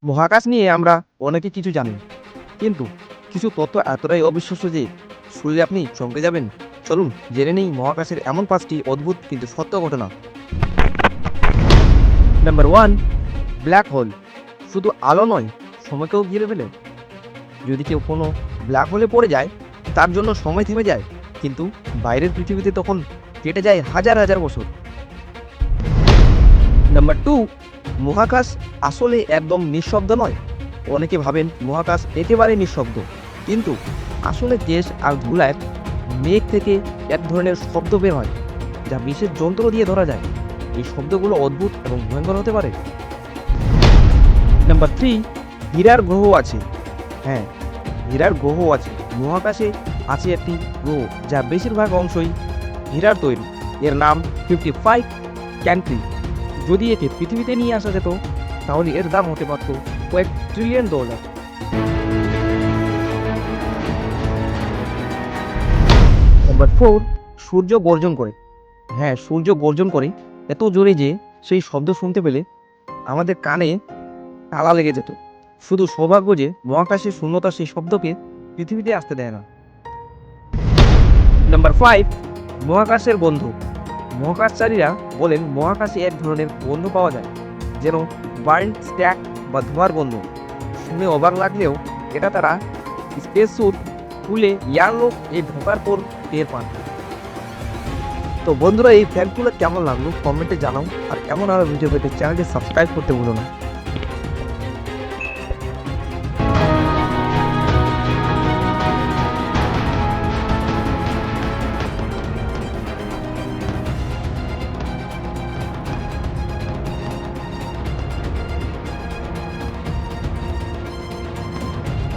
মহাকাশ নিয়ে আমরা অনেকে কিছু জানি, কিন্তু কিছু তথ্য এতটাই অবিশ্বাস্য যে শুনলে আপনি চমকে যাবেন। চলুন জেনে নেই মহাকাশের এমন 5টি অদ্ভুত কিন্তু সত্য ঘটনা। Number 1, black hole. শুধু আলো নয়, সময়কেও ঘিরে ফেলে। যদি কেউ কোনো ব্ল্যাক হোলে পড়ে যায়, তার জন্য সময় থেমে যায়, কিন্তু বাইরের পৃথিবীতে তখন কেটে যায় হাজার হাজার বছর। নাম্বার 2, মহাকাশ আসলে একদম নিঃশব্দ নয়। অনেকে ভাবেন মহাকাশ একেবারে নিঃশব্দ, কিন্তু আসলে গ্যাস আর ধুলায় মেঘ থেকে এক ধরনের শব্দ বের হয়, যা বিশেষ যন্ত্র দিয়ে ধরা যায়। এই শব্দগুলো অদ্ভুত এবং ভয়ঙ্কর হতে পারে। নাম্বার 3, হীরার গ্রহ আছে। হ্যাঁ, হীরার গ্রহ আছে। মহাকাশে আছে একটি গ্রহ যার বেশিরভাগ অংশই হীরার তৈরি। এর নাম 55 ক্যান্ট্রি। যদি একে পৃথিবীতে নিয়ে আসা যেত, তাহলে এর দাম হতে পারত কয়েক ট্রিলিয়ন ডলার। নাম্বার 4, সূর্য গর্জন করে। হ্যাঁ, সূর্য গর্জন করে এত জোরে যে সেই শব্দ শুনতে পেলে আমাদের কানে তালা লেগে যেত। শুধু সৌভাগ্য যে মহাকাশের শূন্যতা সেই শব্দকে পৃথিবীতে আসতে দেয় না। নাম্বার 5, মহাকাশের গন্ধ। মহাকাশচারীরা বলেন মহাকাশে এক ধরনের গন্ধ পাওয়া যায়, যেন বার্ন স্ট্যাক বা ধোঁয়ার গন্ধ। শুনে অবাক লাগলেও এটা তারা স্পেস স্যুট খুলে ইয়ারলোক এ ঢোকার পর টের পান। তো বন্ধুরা, এই ফ্যাক্টগুলো কেমন লাগলো কমেন্টে জানাও, আর এমন আরো ভিডিও পেতে চ্যানেলটি সাবস্ক্রাইব করতে ভুলো না।